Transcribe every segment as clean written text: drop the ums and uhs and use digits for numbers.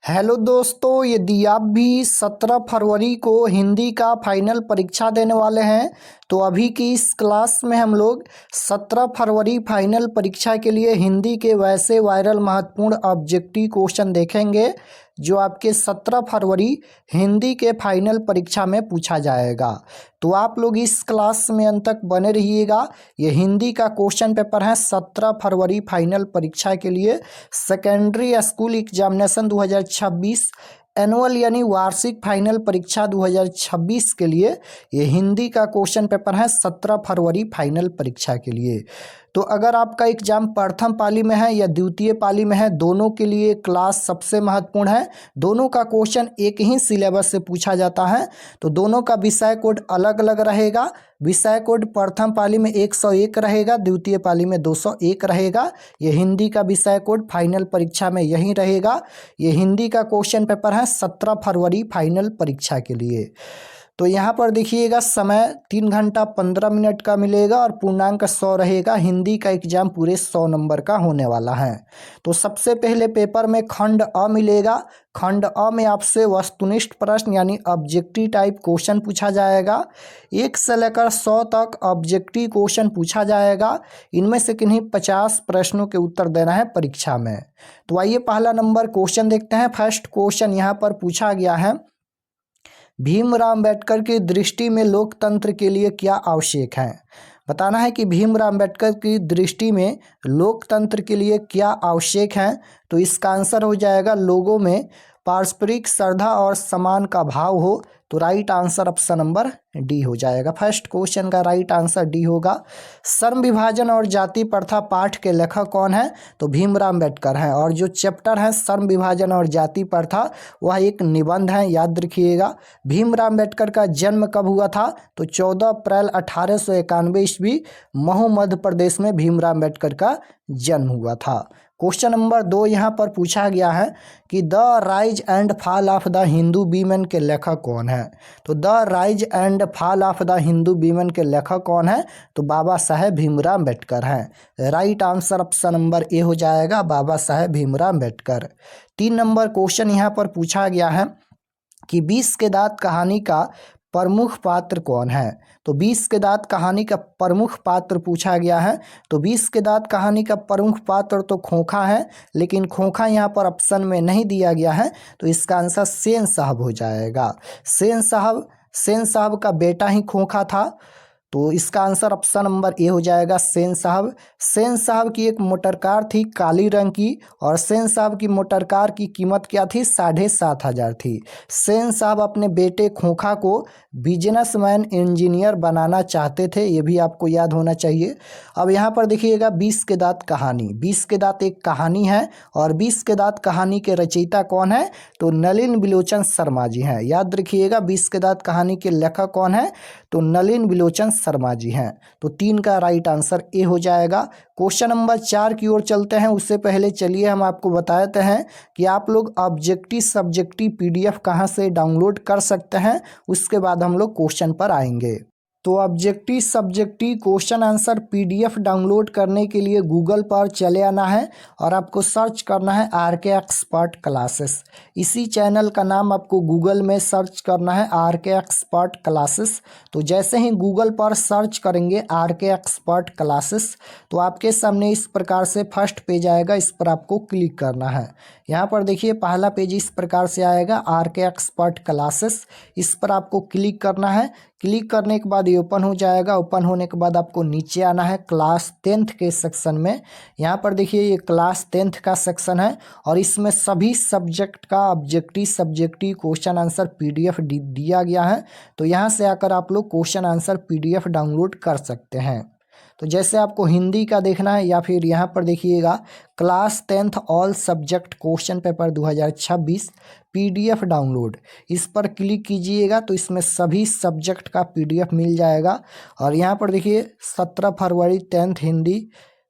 Hello दोस्तों, यदि आप भी 17 फरवरी को हिंदी का फाइनल परीक्षा देने वाले हैं तो अभी की इस क्लास में हम लोग 17 फरवरी फाइनल परीक्षा के लिए हिंदी के वैसे वायरल महत्वपूर्ण ऑब्जेक्टिव क्वेश्चन देखेंगे जो आपके 17 फरवरी हिंदी के फाइनल परीक्षा में पूछा जाएगा। तो आप लोग इस क्लास में अंत तक बने रहिएगा। ये हिंदी का क्वेश्चन पेपर है 17 फरवरी फाइनल परीक्षा के लिए सेकेंडरी स्कूल एग्जामिनेशन 2026 एनुअल यानी वार्षिक फाइनल परीक्षा 2026 के लिए ये हिंदी का क्वेश्चन पेपर है 17 फरवरी फाइनल परीक्षा के लिए। तो अगर आपका एग्जाम प्रथम पाली में है या द्वितीय पाली में है, दोनों के लिए क्लास सबसे महत्वपूर्ण है। दोनों का क्वेश्चन एक ही सिलेबस से पूछा जाता है, तो दोनों का विषय कोड अलग अलग रहेगा। विषय कोड प्रथम पाली में 101 रहेगा, द्वितीय पाली में 201 रहेगा। ये हिंदी का विषय कोड फाइनल परीक्षा में यही रहेगा। ये हिंदी का क्वेश्चन पेपर है 17 फरवरी फाइनल परीक्षा के लिए। तो यहाँ पर देखिएगा समय 3 घंटा 15 मिनट का मिलेगा और पूर्णांक 100 रहेगा। हिंदी का एग्जाम पूरे 100 नंबर का होने वाला है। तो सबसे पहले पेपर में खंड अ मिलेगा। खंड अ में आपसे वस्तुनिष्ठ प्रश्न यानी ऑब्जेक्टिव टाइप क्वेश्चन पूछा जाएगा। 1 से लेकर 100 तक ऑब्जेक्टिव क्वेश्चन पूछा जाएगा। इनमें से किन्हीं 50 प्रश्नों के उत्तर देना है परीक्षा में। तो आइए पहला नंबर क्वेश्चन देखते हैं। फर्स्ट क्वेश्चन यहाँ पर पूछा गया है, भीमराव अम्बेडकर की दृष्टि में लोकतंत्र के लिए क्या आवश्यक है। बताना है कि भीमराव अम्बेडकर की दृष्टि में लोकतंत्र के लिए क्या आवश्यक है। तो इसका आंसर हो जाएगा लोगों में पारस्परिक श्रद्धा और सम्मान का भाव हो। तो right answer option number D हो जाएगा। फर्स्ट क्वेश्चन का राइट आंसर डी होगा। श्रम विभाजन और जाति प्रथा पाठ के लेखक कौन है। तो भीमराव अम्बेडकर हैं। और जो चैप्टर है श्रम विभाजन और जाति प्रथा वह एक निबंध है, याद रखिएगा। भीमराव अम्बेडकर का जन्म कब हुआ था। तो 14 अप्रैल 1891 ईस्वी महू मध्य प्रदेश में भीमराव अम्बेडकर का जन्म हुआ था। क्वेश्चन नंबर 2 यहाँ पर पूछा गया है कि the rise and fall of the Hindu women के लेखक कौन है। तो the rise and fall of the Hindu women के लेखक कौन है। तो बाबा साहेब भीमराव अम्बेडकर हैं। राइट आंसर ऑप्शन नंबर ए हो जाएगा, बाबा साहेब भीमराव अम्बेडकर। 3 नंबर क्वेश्चन यहाँ पर पूछा गया है कि 20 के दांत कहानी का प्रमुख पात्र कौन है। तो 20 के दांत कहानी का प्रमुख पात्र पूछा गया है। तो 20 के दांत कहानी का प्रमुख पात्र तो खोखा है, लेकिन खोखा यहाँ पर ऑप्शन में नहीं दिया गया है। तो इसका आंसर सेन साहब हो जाएगा। सेन साहब का बेटा ही खोखा था। तो इसका आंसर ऑप्शन नंबर ए हो जाएगा, सेन साहब। सेन साहब की एक मोटर कार थी काली रंग की, और सेन साहब की मोटर कार की कीमत क्या थी, 7,500 थी। सेन साहब अपने बेटे खोखा को बिजनेसमैन इंजीनियर बनाना चाहते थे, ये भी आपको याद होना चाहिए। अब यहाँ पर देखिएगा 20 के दांत कहानी, 20 के दांत एक कहानी है, और 20 के दांत कहानी के रचयिता कौन है। तो नलिन बिलोचन शर्मा जी हैं। याद रखिएगा 20 के दांत कहानी के लेखक कौन है। तो नलिन बिलोचन शर्मा जी हैं। तो 3 का राइट आंसर ए हो जाएगा। क्वेश्चन नंबर 4 की ओर चलते हैं। उससे पहले चलिए हम आपको बताते हैं कि आप लोग ऑब्जेक्टिव सब्जेक्टिव पीडीएफ कहाँ से डाउनलोड कर सकते हैं। उसके बाद हम लोग क्वेश्चन पर आएंगे। तो objective subjective question answer PDF download करने के लिए गूगल पर चले आना है और आपको सर्च करना है आरके एक्सपर्ट क्लासेस। इसी चैनल का नाम आपको गूगल में सर्च करना है आरके एक्सपर्ट क्लासेस। तो जैसे ही गूगल पर सर्च करेंगे आरके एक्सपर्ट क्लासेस, तो आपके सामने इस प्रकार से फर्स्ट पेज आएगा। इस पर आपको क्लिक करना है। यहाँ पर देखिए पहला पेज इस प्रकार से आएगा, आरके एक्सपर्ट क्लासेस। इस पर आपको क्लिक करना है। क्लिक करने के बाद ये ओपन हो जाएगा। ओपन होने के बाद आपको नीचे आना है क्लास 10th के सेक्शन में। यहाँ पर देखिए ये क्लास 10th का सेक्शन है, और इसमें सभी सब्जेक्ट का objective subjective question answer PDF दिया गया है। तो यहाँ से आकर आप लोग क्वेश्चन आंसर पीडीएफ डाउनलोड कर सकते हैं। तो जैसे आपको हिंदी का देखना है, या फिर यहाँ पर देखिएगा class 10th all subject question paper 2026 PDF download, इस पर क्लिक कीजिएगा तो इसमें सभी सब्जेक्ट का पीडीएफ मिल जाएगा। और यहाँ पर देखिए 17 फरवरी 10th Hindi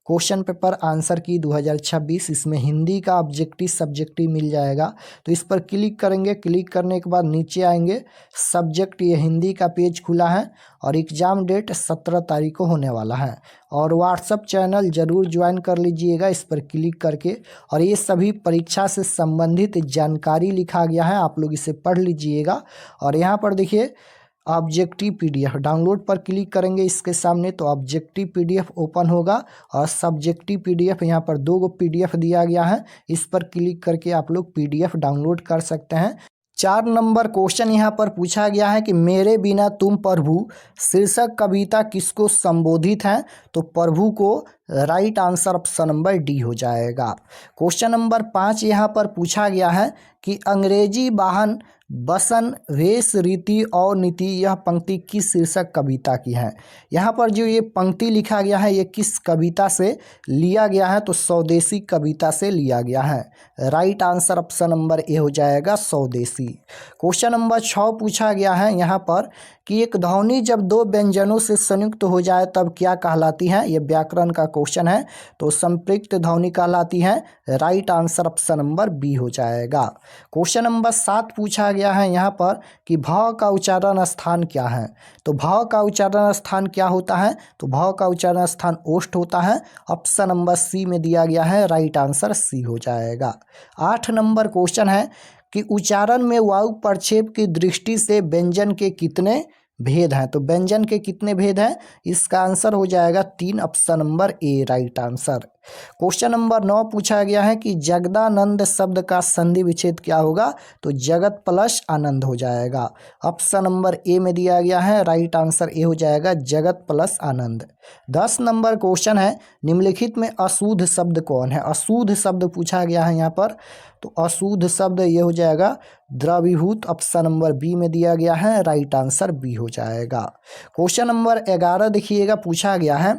question paper answer की 2026, इसमें हिंदी का ऑब्जेक्टिव सब्जेक्टिव मिल जाएगा। तो इस पर क्लिक करेंगे, क्लिक करने के बाद नीचे आएंगे, सब्जेक्ट ये हिंदी का पेज खुला है और एग्ज़ाम डेट 17 तारीख को होने वाला है। और व्हाट्सअप चैनल ज़रूर ज्वाइन कर लीजिएगा इस पर क्लिक करके। और ये सभी परीक्षा से संबंधित जानकारी लिखा गया है, आप लोग इसे पढ़ लीजिएगा। और यहाँ पर देखिए ऑब्जेक्टिव पीडीएफ डाउनलोड पर क्लिक करेंगे इसके सामने तो ऑब्जेक्टिव पीडीएफ ओपन होगा और सब्जेक्टिव पीडीएफ यहाँ पर 2 पीडीएफ दिया गया है, इस पर क्लिक करके आप लोग पीडीएफ डाउनलोड कर सकते हैं। 4 नंबर क्वेश्चन यहाँ पर पूछा गया है कि मेरे बिना तुम प्रभु शीर्षक कविता किसको संबोधित है। तो प्रभु को right answer option number D हो जाएगा। क्वेश्चन नंबर 5 यहाँ पर पूछा गया है कि अंग्रेजी वाहन बसन वेश रीति और नीति यह पंक्ति किस शीर्षक कविता की है। यहाँ पर जो ये पंक्ति लिखा गया है ये किस कविता से लिया गया है। तो स्वदेशी कविता से लिया गया है। राइट आंसर ऑप्शन नंबर ए हो जाएगा स्वदेशी। क्वेश्चन नंबर 6 पूछा गया है यहाँ पर कि एक ध्वनि जब 2 व्यंजनों से संयुक्त हो जाए तब क्या कहलाती है। ये व्याकरण का क्वेश्चन है तो संपृक्त ध्वनि कहलाती है। Right answer option number B हो जाएगा। क्वेश्चन नंबर 7 पूछा गया है यहाँ पर कि भाव का उच्चारण स्थान क्या है। तो भाव का उच्चारण स्थान क्या होता है। तो भाव का उच्चारण स्थान ओष्ठ होता है। ऑप्शन नंबर सी में दिया गया है। राइट आंसर सी हो जाएगा। 8 नंबर क्वेश्चन है कि उच्चारण में वायु प्रक्षेप की दृष्टि से व्यंजन के कितने भेद हैं। तो व्यंजन के कितने भेद हैं, इसका आंसर हो जाएगा 3, option number A right answer. Question number 9 पूछा गया है कि जगदानंद शब्द का संधि विच्छेद क्या होगा। तो जगत प्लस आनंद हो जाएगा। ऑप्शन नंबर ए में दिया गया है। राइट आंसर ए हो जाएगा जगत प्लस आनंद। 10 नंबर क्वेश्चन है निम्नलिखित में अशुद्ध शब्द कौन है। अशुद्ध शब्द पूछा गया है यहाँ पर। तो अशुद्ध शब्द ये हो जाएगा द्रवीभूत। ऑप्शन नंबर बी में दिया गया है। राइट आंसर बी हो जाएगा। क्वेश्चन नंबर 11 देखिएगा पूछा गया है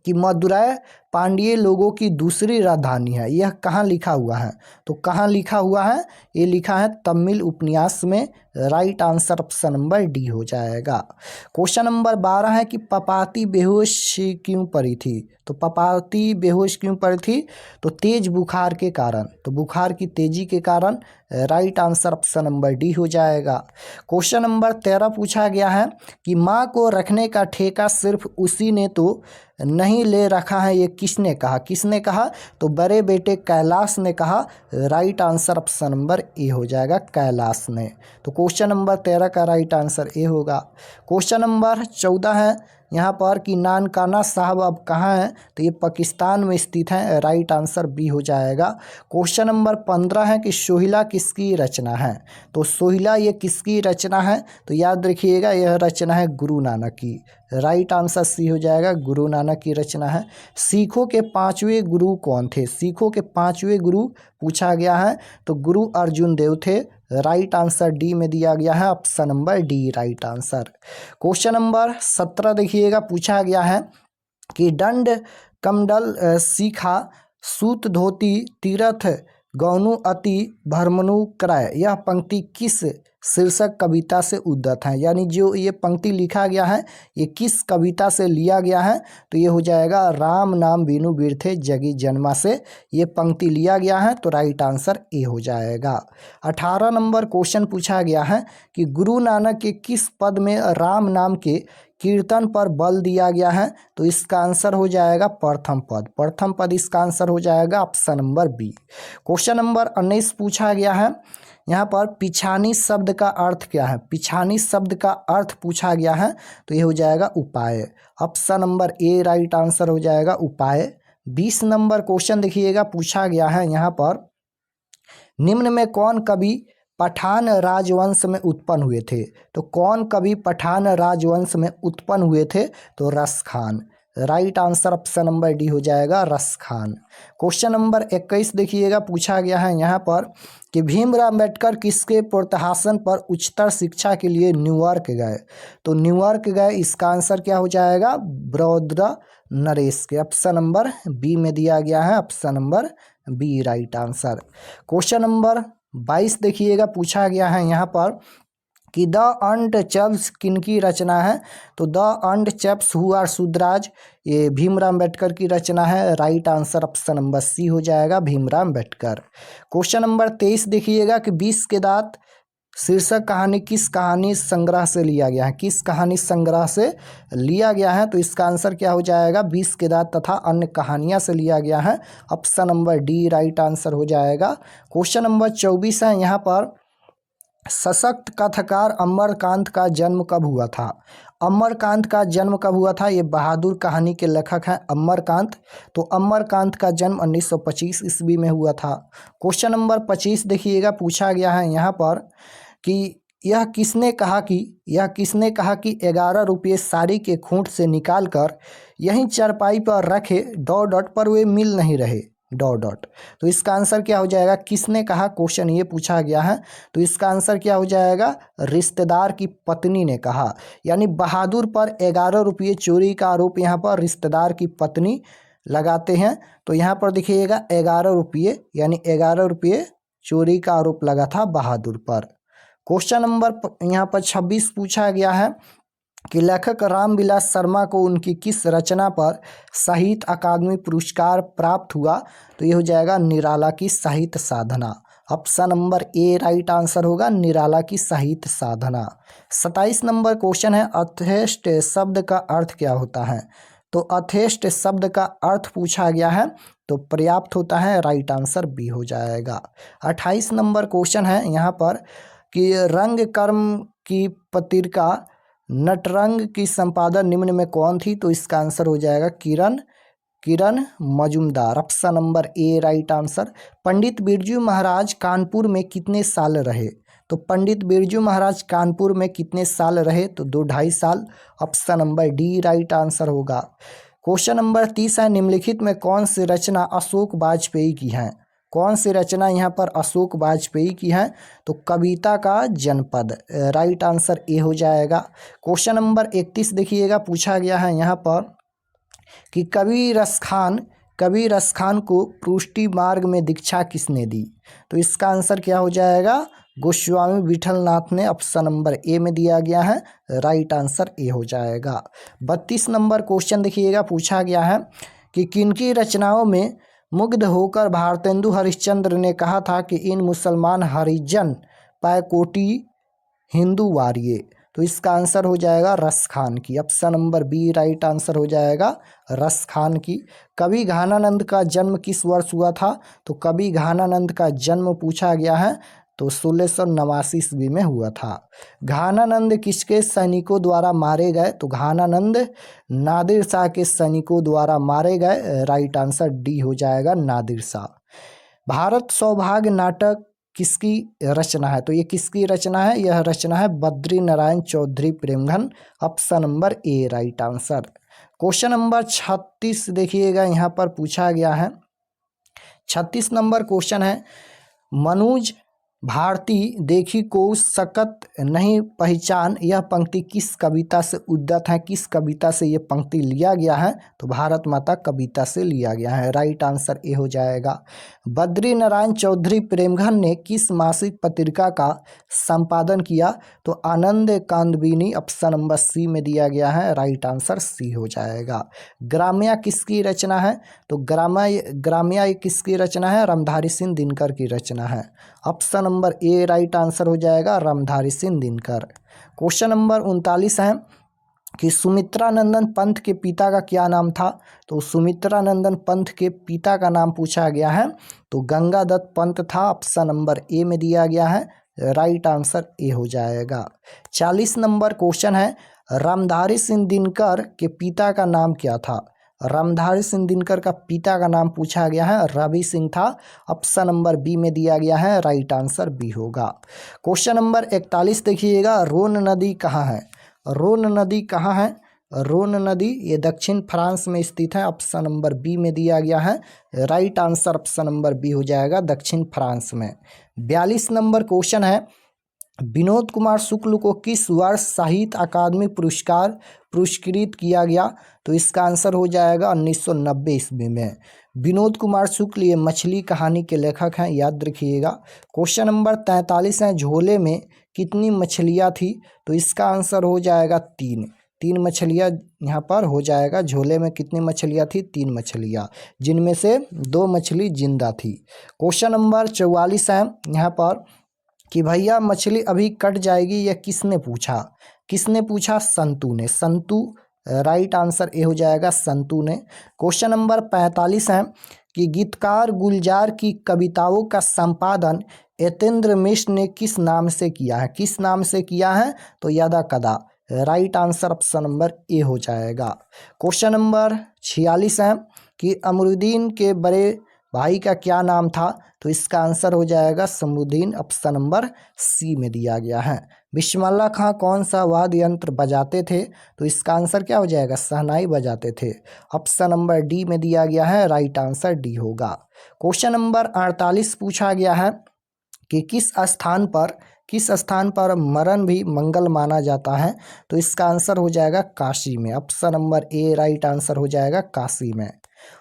कि मदुरै पांड्य लोगों की दूसरी राजधानी है, यह कहाँ लिखा हुआ है। तो कहाँ लिखा हुआ है, ये लिखा है तमिल उपन्यास में। Right answer option number D हो जाएगा। क्वेश्चन नंबर 12 है कि पपाती बेहोश क्यों पड़ी थी। तो पपाती बेहोश क्यों पड़ी थी। तो तेज बुखार के कारण। तो बुखार की तेजी के कारण। Right answer option number D हो जाएगा। क्वेश्चन नंबर 13 पूछा गया है कि माँ को रखने का ठेका सिर्फ उसी ने तो नहीं ले रखा है, ये किसने कहा। किसने कहा। तो बड़े बेटे कैलाश ने कहा। राइट आंसर ऑप्शन नंबर ए हो जाएगा कैलाश ने। तो क्वेश्चन नंबर 13 का राइट आंसर ए होगा। क्वेश्चन नंबर 14 है यहाँ पर कि नानकाना साहब अब कहाँ हैं। तो ये पाकिस्तान में स्थित है। राइट आंसर बी हो जाएगा। क्वेश्चन नंबर 15 है कि सोहिला किसकी रचना है। तो सोहिला ये किसकी रचना है। तो याद रखिएगा यह रचना है गुरु नानक की। राइट आंसर सी हो जाएगा गुरु नानक की रचना है। सिखों के 5वें गुरु कौन थे। सिखों के 5वें गुरु पूछा गया है। तो गुरु अर्जुन देव थे। राइट आंसर डी में दिया गया है। Option number D right answer. Question number 17 देखिएगा पूछा गया है कि दंड कमंडल सीखा सूत धोती तीर्थ गौनु अति भरमनु क्रय, यह पंक्ति किस शीर्षक कविता से उद्धत है। यानी जो ये पंक्ति लिखा गया है ये किस कविता से लिया गया है। तो ये हो जाएगा राम नाम बीनु बिरथे जगी जन्मा से ये पंक्ति लिया गया है। तो राइट आंसर ए हो जाएगा। 18 नंबर क्वेश्चन पूछा गया है कि गुरु नानक के किस पद में राम नाम के कीर्तन पर बल दिया गया है। तो इसका आंसर हो जाएगा प्रथम पद। प्रथम पद इसका आंसर हो जाएगा option number B. Question number 19 पूछा गया है यहाँ पर पिछानी शब्द का अर्थ क्या है। पिछानी शब्द का अर्थ पूछा गया है। तो ये हो जाएगा उपाय। Option number A right answer हो जाएगा उपाय। 20 नंबर क्वेश्चन देखिएगा पूछा गया है यहाँ पर निम्न में कौन कवि पठान राजवंश में उत्पन्न हुए थे। तो कौन कवि पठान राजवंश में उत्पन्न हुए थे। तो रस Khan. Right answer option number D हो जाएगा रस खान। क्वेश्चन नंबर 21 देखिएगा पूछा गया है यहाँ पर कि भीमराव अम्बेडकर किसके प्रोत्साहन पर उच्चतर शिक्षा के लिए न्यूयॉर्क गए। तो न्यूयॉर्क गए इसका आंसर क्या हो जाएगा ब्रॉडर नरेश के। ऑप्शन नंबर बी में दिया गया है। Option number B right answer. Question number 22 देखिएगा पूछा गया है यहाँ पर कि द अनटचेबल्स किनकी रचना है, तो the untouchables who are Shudras ये भीमराव अम्बेडकर की रचना है। Right answer option number C हो जाएगा, भीमराव अम्बेडकर। क्वेश्चन नंबर 23 देखिएगा कि 20 के दांत शीर्षक कहानी किस कहानी संग्रह से लिया गया है, किस कहानी संग्रह से लिया गया है, तो इसका आंसर क्या हो जाएगा, 20 के दांत तथा अन्य कहानियां से लिया गया है। Option number D right answer हो जाएगा। क्वेश्चन नंबर 24 है, यहाँ पर सशक्त कथाकार अमरकांत का जन्म कब हुआ था। अमरकांत का जन्म कब हुआ था, ये बहादुर कहानी के लेखक हैं अमरकांत। तो अमरकांत का जन्म 1925 ईस्वी में हुआ था। क्वेश्चन नंबर 25 देखिएगा, पूछा गया है यहाँ पर कि यह किसने कहा कि 11 रुपये साड़ी के खूंट से निकाल कर यहीं चारपाई पर रखे डॉट पर वे मिल नहीं रहे डॉट। तो इसका आंसर क्या हो जाएगा, किसने कहा, क्वेश्चन ये पूछा गया है। तो इसका आंसर क्या हो जाएगा, रिश्तेदार की पत्नी ने कहा। यानी बहादुर पर 11 रुपये चोरी का आरोप यहाँ पर रिश्तेदार की पत्नी लगाते हैं। तो यहाँ पर देखिएगा 11 रुपये यानी 11 रुपये चोरी का आरोप लगा था बहादुर पर। क्वेश्चन नंबर यहाँ पर 26 पूछा गया है कि लेखक रामविलास शर्मा को उनकी किस रचना पर साहित्य अकादमी पुरस्कार प्राप्त हुआ, तो ये हो जाएगा निराला की साहित्य साधना। Option number A right answer होगा, निराला की साहित्य साधना। 27 नंबर क्वेश्चन है, अथेस्ट शब्द का अर्थ क्या होता है, तो अथेस्ट शब्द का अर्थ पूछा गया है तो पर्याप्त होता है, राइट आंसर बी हो जाएगा। 28 नंबर क्वेश्चन है यहाँ पर कि रंग कर्म की पत्रिका नटरंग की संपादक निम्न में कौन थी, तो इसका आंसर हो जाएगा Kiran Majumdar. Option number A right answer. Pandit Birju Maharaj Kanpur में कितने साल रहे, तो पंडित बिरजू महाराज कानपुर में कितने साल रहे, तो 2-2.5 साल। Option number D right answer होगा। क्वेश्चन नंबर 30 है, निम्नलिखित में कौन सी रचना अशोक वाजपेयी की है, कौन सी रचना यहाँ पर अशोक वाजपेयी की है, तो कविता का जनपद। राइट आंसर ए हो जाएगा। क्वेश्चन नंबर 31 देखिएगा, पूछा गया है यहाँ पर कि कबीर रस खान को पुष्टि मार्ग में दीक्षा किसने दी, तो इसका आंसर क्या हो जाएगा, गोस्वामी विठलनाथ ने। ऑप्शन नंबर ए में दिया गया है, राइट आंसर ए हो जाएगा। 32 नंबर क्वेश्चन देखिएगा, पूछा गया है कि किनकी रचनाओं में मुग्ध होकर भारतेंदु हरिश्चंद्र ने कहा था कि इन मुसलमान हरिजन पैकोटी हिंदू वारिये, तो इसका आंसर हो जाएगा रस खान की। Option number B right answer हो जाएगा, रस खान की। कवि घानानंद का जन्म किस वर्ष हुआ था, तो कवि घानानंद का जन्म पूछा गया है तो 1689 ईस्वी में हुआ था। घानानंद किसके सैनिकों द्वारा मारे गए, तो घानानंद नादिर शाह के सैनिकों द्वारा मारे गए। राइट आंसर डी हो जाएगा, नादिर शाह। भारत सौभाग्य नाटक किसकी रचना है, तो ये किसकी रचना है, यह रचना है Badri Narayan Chaudhary Premghan. Option number A right answer. Question number 36 देखिएगा, यहाँ पर पूछा गया है 36 नंबर क्वेश्चन है, मनोज भारती देखी को सकत नहीं पहचान, यह पंक्ति किस कविता से उद्धत है, किस कविता से यह पंक्ति लिया गया है, तो भारत माता कविता से लिया गया है। राइट आंसर ए हो जाएगा। बद्री नारायण चौधरी प्रेमघन ने किस मासिक पत्रिका का संपादन किया, तो आनंद कांदबिनी। ऑप्शन नंबर सी में दिया गया है, राइट आंसर सी हो जाएगा। ग्राम्या किसकी रचना है, तो ग्राम्या किसकी रचना है, रामधारी सिंह दिनकर की रचना है। Option number A right answer हो जाएगा, रामधारी सिंह दिनकर। क्वेश्चन नंबर 39 है कि सुमित्रानंदन पंत के पिता का क्या नाम था, तो सुमित्रानंदन पंत के पिता का नाम पूछा गया है तो गंगादत्त पंत था। ऑप्शन नंबर ए में दिया गया है, राइट आंसर ए हो जाएगा। 40 नंबर क्वेश्चन है, रामधारी सिंह दिनकर के पिता का नाम क्या था, रामधारी सिंह दिनकर का पिता का नाम पूछा गया है, रवि सिंह था। ऑप्शन नंबर बी में दिया गया है, राइट आंसर बी होगा। क्वेश्चन नंबर 41 देखिएगा, रोन नदी कहाँ है, रोन नदी कहाँ है, रोन नदी ये दक्षिण फ्रांस में स्थित है। ऑप्शन नंबर बी में दिया गया है, right answer option number B हो जाएगा, दक्षिण फ्रांस में। 42 नंबर क्वेश्चन है, विनोद कुमार शुक्ल को किस वर्ष साहित्य अकादमी पुरस्कार पुरस्कृत किया गया, तो इसका आंसर हो जाएगा 1990 ईस्वी में। विनोद कुमार शुक्ल ये मछली कहानी के लेखक हैं, याद रखिएगा। क्वेश्चन नंबर 43 है, झोले में कितनी मछलियाँ थी? तो इसका आंसर हो जाएगा 3। 3 मछलियाँ यहाँ पर हो जाएगा। झोले में कितनी मछलियाँ थी? 3 मछलियाँ, जिनमें से 2 मछली जिंदा थी। क्वेश्चन नंबर 44 है यहाँ पर कि भैया मछली अभी कट जाएगी, यह किसने पूछा? किसने पूछा? संतू ने। संतू राइट आंसर ए हो जाएगा, संतू ने। क्वेश्चन नंबर 45 है कि गीतकार गुलजार की कविताओं का संपादन यतेंद्र मिश्र ने किस नाम से किया है? किस नाम से किया है? तो यदा कदा राइट आंसर ऑप्शन नंबर ए हो जाएगा। क्वेश्चन नंबर 46 है कि अमरुद्दीन के बड़े भाई का क्या नाम था? तो इसका आंसर हो जाएगा समरुद्दीन, ऑप्शन नंबर सी में दिया गया है। बिस्मिल्लाह खां कौन सा वाद्य यंत्र बजाते थे? तो इसका आंसर क्या हो जाएगा? शहनाई बजाते थे, ऑप्शन नंबर डी में दिया गया है, राइट आंसर डी होगा। क्वेश्चन नंबर 48 पूछा गया है कि किस स्थान पर मरण भी मंगल माना जाता है? तो इसका आंसर हो जाएगा काशी में, option number A right answer हो जाएगा काशी में।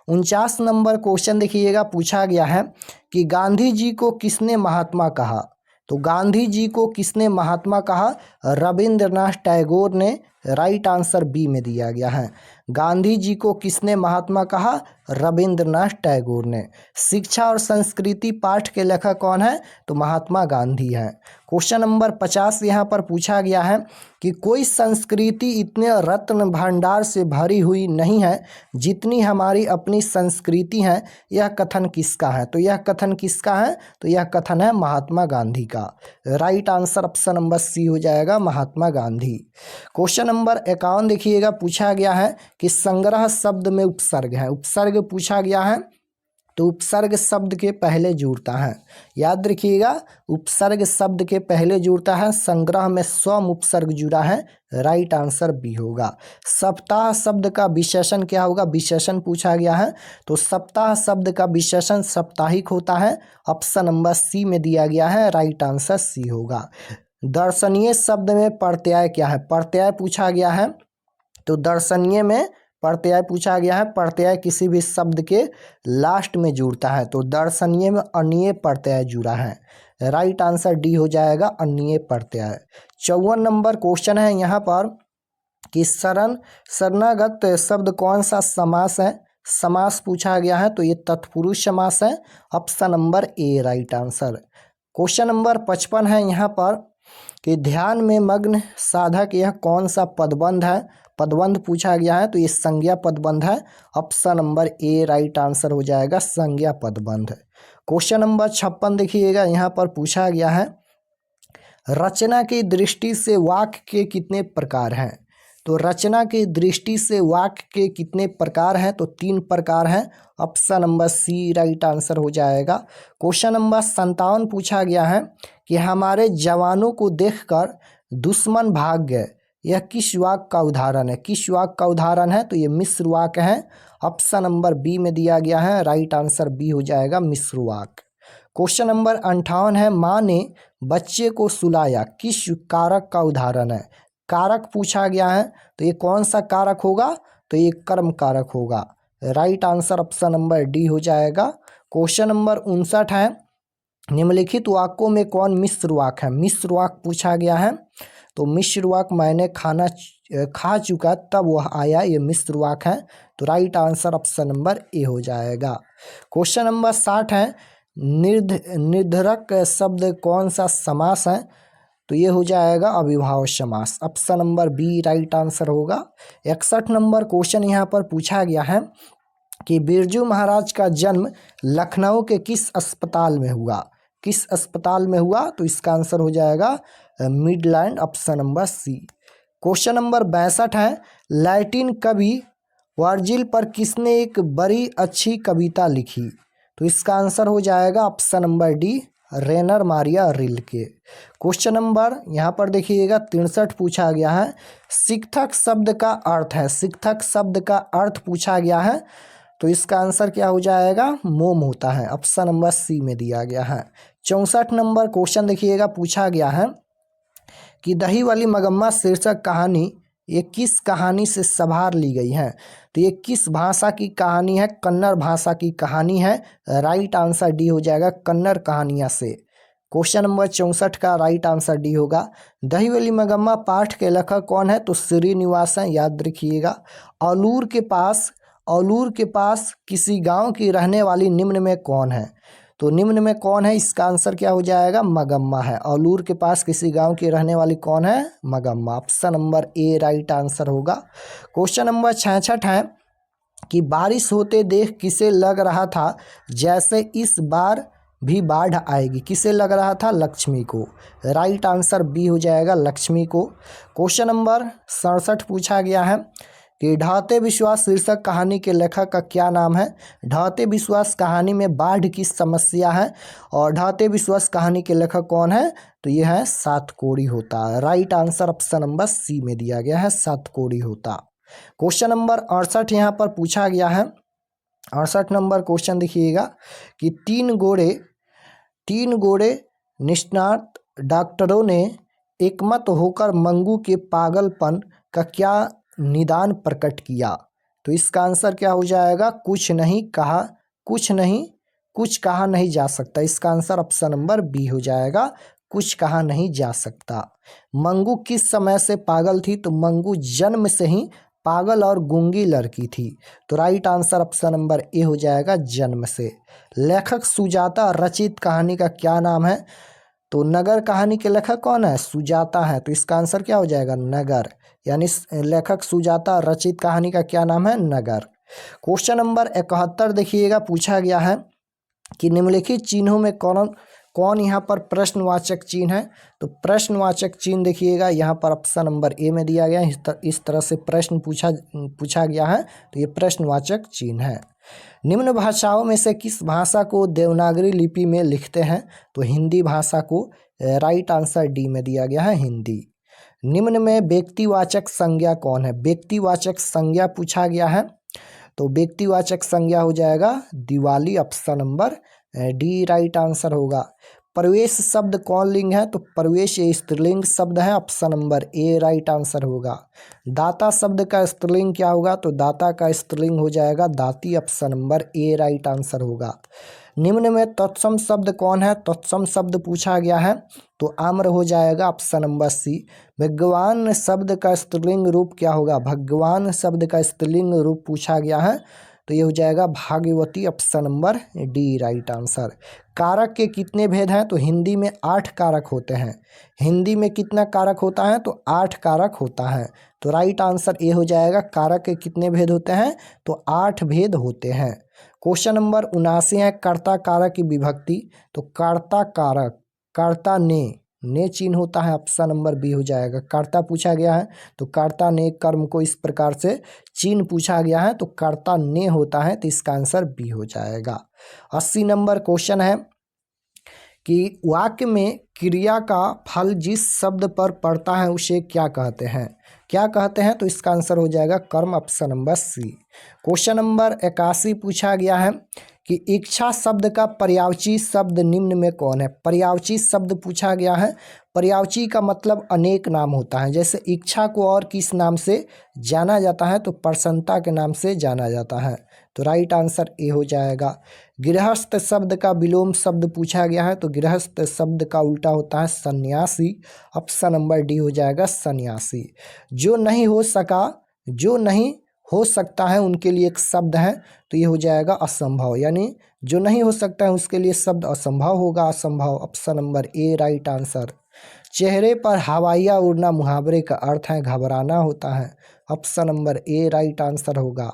49 नंबर क्वेश्चन देखिएगा, पूछा गया है कि गांधी जी को किसने महात्मा कहा? तो गांधी जी को किसने महात्मा कहा? रविंद्रनाथ टैगोर ने, राइट आंसर बी में दिया गया है। गांधी जी को किसने महात्मा कहा? रविंद्रनाथ टैगोर ने। शिक्षा और संस्कृति पाठ के लेखक कौन है? तो महात्मा गांधी हैं। क्वेश्चन नंबर 50 यहाँ पर पूछा गया है कि कोई संस्कृति इतने रत्न भंडार से भरी हुई नहीं है जितनी हमारी अपनी संस्कृति है, यह कथन किसका है? तो यह कथन किसका है? तो यह कथन है महात्मा गांधी का, right answer option number C हो जाएगा, महात्मा गांधी। क्वेश्चन नंबर 51 देखिएगा, पूछा गया है कि संग्रह शब्द में उपसर्ग है। उपसर्ग पूछा गया है, तो उपसर्ग शब्द के पहले जुड़ता है, याद रखिएगा, उपसर्ग शब्द के पहले जुड़ता है। संग्रह में स्वम उपसर्ग जुड़ा है, राइट आंसर बी होगा। सप्ताह शब्द का विशेषण क्या होगा? विशेषण पूछा गया है, तो सप्ताह शब्द का विशेषण साप्ताहिक होता है, ऑप्शन नंबर सी में दिया गया है, राइट आंसर सी होगा। दर्शनीय शब्द में प्रत्यय क्या है? प्रत्यय पूछा गया है, तो दर्शनीय में प्रत्यय पूछा गया है। प्रत्यय किसी भी शब्द के लास्ट में जुड़ता है, तो दर्शनीय में अन्य प्रत्यय जुड़ा है, राइट आंसर डी हो जाएगा, अन्य प्रत्यय। 54 नंबर क्वेश्चन है यहाँ पर कि शरणागत शब्द कौन सा समास है? समास पूछा गया है, तो ये तत्पुरुष समास है, option number A right answer. Question number 55 है यहाँ पर कि ध्यान में मग्न साधक यह कौन सा पदबंध है? पदबंध पूछा गया है, तो ये संज्ञा पदबंध है, option number A right answer हो जाएगा, संज्ञा पदबंध। क्वेश्चन नंबर 56 देखिएगा, यहाँ पर पूछा गया है रचना की दृष्टि से वाक्य के कितने प्रकार हैं? तो रचना की दृष्टि से वाक्य के कितने प्रकार हैं? तो 3 प्रकार हैं, option number C right answer हो जाएगा। क्वेश्चन नंबर 57 पूछा गया है कि हमारे जवानों को देखकर दुश्मन भाग गए, यह किस वाक्य का उदाहरण है? किस वाक्य का उदाहरण है? तो ये मिश्र वाक्य है, ऑप्शन नंबर बी में दिया गया है, राइट आंसर बी हो जाएगा, मिश्र वाक्य। क्वेश्चन नंबर 58 है, माँ ने बच्चे को सुलाया, किस कारक का उदाहरण है? कारक पूछा गया है, तो ये कौन सा कारक होगा? तो ये कर्म कारक होगा, right answer option number D हो जाएगा। क्वेश्चन नंबर 59 है, निम्नलिखित वाक्यों में कौन मिश्र वाक्य है? मिश्र वाक्य पूछा गया है, तो मिश्र वाक्य मैंने खा चुका तब वह आया, ये मिश्र वाक्य है, तो राइट आंसर ऑप्शन नंबर ए हो जाएगा। क्वेश्चन नंबर 60 है, निर्धारक शब्द कौन सा समास है? तो ये हो जाएगा अविभाज्य समास, option number B right answer होगा। 61 नंबर क्वेश्चन यहाँ पर पूछा गया है कि बिरजू महाराज का जन्म लखनऊ के किस अस्पताल में हुआ? किस अस्पताल में हुआ? तो इसका आंसर हो जाएगा midland, option number C. Question number 62 है, लैटिन कवि वर्जिल पर किसने एक बड़ी अच्छी कविता लिखी? तो इसका आंसर हो जाएगा option number D, Rainer Maria Rilke. Question number यहाँ पर देखिएगा 63 पूछा गया है, शिक्षक शब्द का अर्थ है, शिक्षक शब्द का अर्थ पूछा गया है, तो इसका आंसर क्या हो जाएगा? मोम होता है, ऑप्शन नंबर सी में दिया गया है। 64 नंबर क्वेश्चन देखिएगा, पूछा गया है कि दही वाली मगम्मा शीर्षक कहानी ये किस कहानी से संभार ली गई हैं? तो ये किस भाषा की कहानी है? कन्नड़ भाषा की कहानी है। राइट आंसर डी हो जाएगा, कन्नड़ कहानियाँ से। क्वेश्चन नंबर 64 का राइट आंसर डी होगा। दहीवली मगम्मा पाठ के लेखक कौन है? तो श्रीनिवास हैं, याद रखिएगा। औलूर के पास किसी गांव की रहने वाली निम्न में कौन है? तो निम्न में कौन है? इसका आंसर क्या हो जाएगा? मगम्मा है। औलूर के पास किसी गांव की रहने वाली कौन है? Magamma. Option number A right answer होगा। क्वेश्चन नंबर 66 है कि बारिश होते देख किसे लग रहा था जैसे इस बार भी बाढ़ आएगी? किसे लग रहा था? लक्ष्मी को। राइट आंसर बी हो जाएगा, लक्ष्मी को। क्वेश्चन नंबर 67 पूछा गया है कि ढाते विश्वास शीर्षक कहानी के लेखक का क्या नाम है? ढाते विश्वास कहानी में बाढ़ की समस्या है और ढाते विश्वास कहानी के लेखक कौन है? तो ये है सातकोड़ी होता। Right answer option number C में दिया गया है, सातकोड़ी होता। क्वेश्चन नंबर 68 यहाँ पर पूछा गया है। 68 नंबर क्वेश्चन देखिएगा कि तीन गोरे निष्णात डॉक्टरों ने एकमत होकर मंगू के पागलपन का क्या निदान प्रकट किया? तो इसका आंसर क्या हो जाएगा? कुछ कहा नहीं जा सकता। इसका आंसर ऑप्शन नंबर बी हो जाएगा, कुछ कहा नहीं जा सकता। मंगू किस समय से पागल थी? तो मंगू जन्म से ही पागल और गूंगी लड़की थी। तो राइट आंसर ऑप्शन नंबर ए हो जाएगा, जन्म से। लेखक सुजाता रचित कहानी का क्या नाम है? तो नगर कहानी के लेखक कौन है? सुजाता है। तो इसका आंसर क्या हो जाएगा? नगर। यानी लेखक सुजाता रचित कहानी का क्या नाम है? नगर। क्वेश्चन नंबर 71 देखिएगा, पूछा गया है कि निम्नलिखित चिन्हों में कौन यहाँ पर प्रश्नवाचक चिन्ह है? तो प्रश्नवाचक चिन्ह देखिएगा यहाँ पर ऑप्शन नंबर ए में दिया गया है। इस तरह से प्रश्न पूछा गया है, तो ये प्रश्नवाचक चिन्ह है। निम्न भाषाओं में से किस भाषा को देवनागरी लिपि में लिखते हैं? तो हिंदी भाषा को। राइट आंसर डी में दिया गया है, हिंदी। निम्न में व्यक्तिवाचक संज्ञा कौन है? व्यक्तिवाचक संज्ञा पूछा गया है, तो व्यक्तिवाचक संज्ञा हो जाएगा Diwali. Option number D right answer होगा। प्रवेश शब्द कौन लिंग है? तो प्रवेश ये स्त्रीलिंग शब्द है। Option number A right answer होगा। दाता शब्द का स्त्रीलिंग क्या होगा? तो दाता का स्त्रीलिंग हो जाएगा दाती। Option number A right answer होगा। निम्न में तत्सम शब्द कौन है? तत्सम शब्द पूछा गया है, तो आम्र हो जाएगा। Option number C. भगवान शब्द का स्त्रीलिंग रूप क्या होगा? भगवान शब्द का स्त्रीलिंग रूप पूछा गया है, तो ये हो जाएगा भाग्यवती। Option number D right answer. कारक के कितने भेद हैं? तो हिंदी में 8 कारक होते हैं। हिंदी में कितना कारक होता है? तो 8 कारक होता है। तो राइट आंसर ए हो जाएगा, कारक के कितने भेद होते हैं? तो 8 भेद होते हैं। क्वेश्चन नंबर 79 है कर्ता कारक की विभक्ति। तो कर्ता कारक, कर्ता ने चिन्ह होता है। ऑप्शन नंबर बी हो जाएगा। कर्ता पूछा गया है, तो कर्ता ने कर्म को इस प्रकार से चिन्ह पूछा गया है, तो कर्ता ने होता है, तो इसका आंसर बी हो जाएगा। 80 नंबर क्वेश्चन है कि वाक्य में क्रिया का फल जिस शब्द पर पड़ता है उसे क्या कहते हैं? क्या कहते हैं? तो इसका आंसर हो जाएगा कर्म। Option number C. Question number 81 पूछा गया है कि इच्छा शब्द का पर्यायवाची शब्द निम्न में कौन है? पर्यायवाची शब्द पूछा गया है। पर्यायवाची का मतलब अनेक नाम होता है। जैसे इच्छा को और किस नाम से जाना जाता है? तो प्रसन्नता के नाम से जाना जाता है। तो राइट आंसर ए हो जाएगा। गृहस्थ शब्द का विलोम शब्द पूछा गया है, तो गृहस्थ शब्द का उल्टा होता है सन्यासी। ऑप्शन नंबर डी हो जाएगा, सन्यासी। जो नहीं हो सकता है उनके लिए एक शब्द है, तो ये हो जाएगा असंभव। यानी जो नहीं हो सकता है उसके लिए शब्द असंभव होगा, असंभव। Option number A right answer. चेहरे पर हवाइया उड़ना मुहावरे का अर्थ है घबराना होता है। Option number A right answer होगा।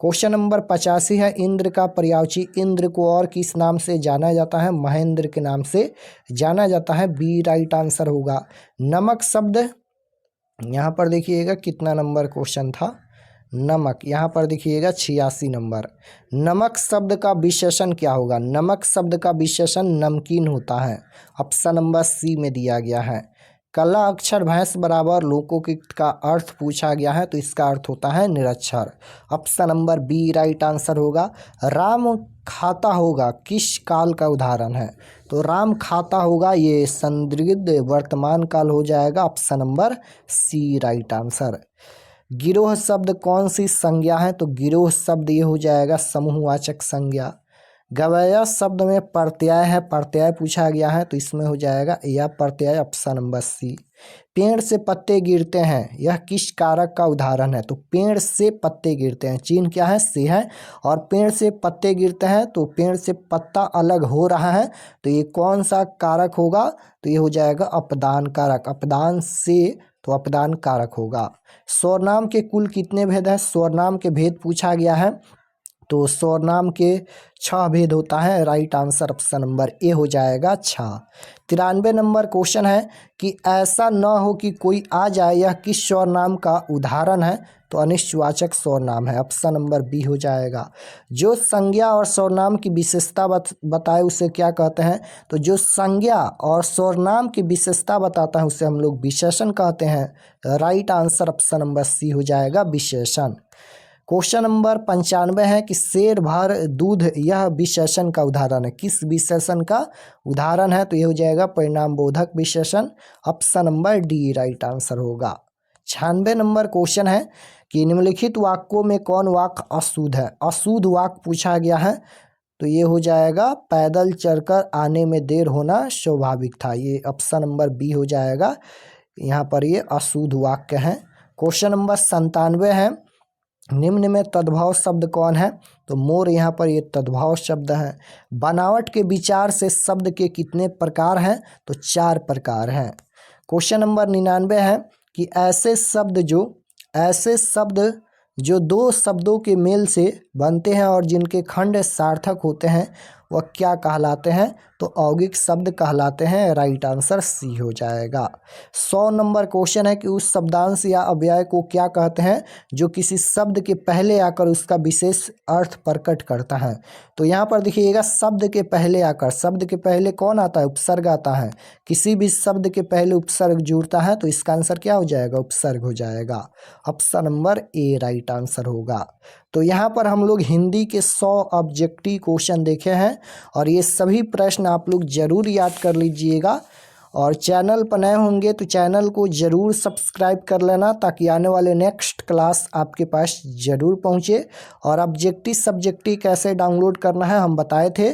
क्वेश्चन नंबर 85 है इंद्र का पर्यायवाची इंद्र को और किस नाम से जाना जाता है? महेंद्र के नाम से जाना जाता है। बी राइट आंसर होगा। नमक शब्द, यहाँ पर देखिएगा कितना नंबर क्वेश्चन था। नमक, यहाँ पर देखिएगा 86 नंबर। नमक शब्द का विशेषण क्या होगा? नमक शब्द का विशेषण नमकीन होता है। ऑप्शन नंबर सी में दिया गया है। कला अक्षर भैंस बराबर लोकोकित का अर्थ पूछा गया है, तो इसका अर्थ होता है निरक्षर। Option number B right answer होगा। राम खाता होगा किस काल का उदाहरण है? तो तो राम खाता होगा, ये संदिग्ध वर्तमान काल हो जाएगा। Option number C right answer. गिरोह शब्द कौन सी संज्ञा है? तो गिरोह शब्द ये हो जाएगा समूहवाचक संज्ञा। गवैया शब्द में प्रत्यय है, प्रत्यय पूछा गया है तो इसमें हो जाएगा यह प्रत्यय। Option number C. पेड़ से पत्ते गिरते हैं, यह किस कारक का उदाहरण है? तो पेड़ से पत्ते गिरते हैं, चिन्ह क्या है? से है। और पेड़ से पत्ते गिरते हैं तो पेड़ से पत्ता अलग हो रहा है, तो ये कौन सा कारक होगा? तो ये हो जाएगा अपदान कारक। अपदान से तो अपदान कारक होगा। स्वरनाम के कुल कितने भेद हैं? स्वरनाम के भेद पूछा गया है तो स्वरनाम के 6 भेद होता है। राइट आंसर ऑप्शन नंबर ए हो जाएगा 6। 93 नंबर क्वेश्चन है कि ऐसा न हो कि कोई आ जाए, यह किस स्वरनाम का उदाहरण है? तो अनिश्चयवाचक स्वरनाम है। ऑप्शन नंबर बी हो जाएगा। जो संज्ञा और स्वरनाम की विशेषता बताए उसे क्या कहते हैं? तो जो संज्ञा और स्वरनाम की विशेषता बताता है उसे हम लोग विशेषण कहते हैं। Right answer option number C हो जाएगा विशेषण। क्वेश्चन नंबर 95 है कि शेर भर दूध, यह विशेषण का उदाहरण है। किस विशेषण का उदाहरण है? तो यह हो जाएगा परिणाम बोधक विशेषण। Option number D right answer होगा। 96 नंबर क्वेश्चन है कि निम्नलिखित वाक्यों में कौन वाक्य अशुद्ध है? अशुद्ध वाक्य पूछा गया है तो ये हो जाएगा पैदल चलकर आने में देर होना स्वाभाविक था। ये ऑप्शन नंबर बी हो जाएगा। यहाँ पर ये अशुद्ध वाक्य है। क्वेश्चन नंबर 97 है निम्न में तद्भव शब्द कौन है? तो मोर यहाँ पर ये तद्भव शब्द है। बनावट के विचार से शब्द के कितने प्रकार हैं? तो 4 प्रकार हैं। क्वेश्चन नंबर 99 है कि ऐसे शब्द जो 2 शब्दों के मेल से बनते हैं और जिनके खंड सार्थक होते हैं वह क्या कहलाते हैं? तो औगिक शब्द कहलाते हैं। राइट आंसर सी हो जाएगा। 100 नंबर क्वेश्चन है कि उस शब्दांश या अव्यय को क्या कहते हैं जो किसी शब्द के पहले आकर उसका विशेष अर्थ प्रकट करता है? तो यहाँ पर देखिएगा शब्द के पहले आकर, शब्द के पहले कौन आता है? उपसर्ग आता है। किसी भी शब्द के पहले उपसर्ग जुड़ता है तो इसका आंसर क्या हो जाएगा? उपसर्ग हो जाएगा। Option number A right answer होगा। तो यहाँ पर हम लोग हिंदी के 100 ऑब्जेक्टिव क्वेश्चन देखे हैं और ये सभी प्रश्न आप लोग जरूर याद कर लीजिएगा। और चैनल पर नए होंगे तो चैनल को ज़रूर सब्सक्राइब कर लेना ताकि आने वाले नेक्स्ट क्लास आपके पास ज़रूर पहुँचे। और ऑब्जेक्टिव सब्जेक्टिव कैसे डाउनलोड करना है हम बताए थे।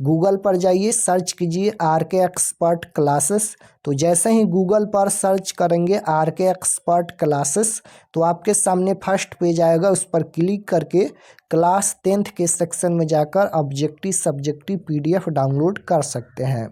गूगल पर जाइए, सर्च कीजिए RK एक्सपर्ट क्लासेस। तो जैसे ही गूगल पर सर्च करेंगे RK एक्सपर्ट क्लासेस तो आपके सामने फर्स्ट पेज आएगा, उस पर क्लिक करके क्लास 10th के सेक्शन में जाकर ऑब्जेक्टिव सब्जेक्टिव PDF डाउनलोड कर सकते हैं।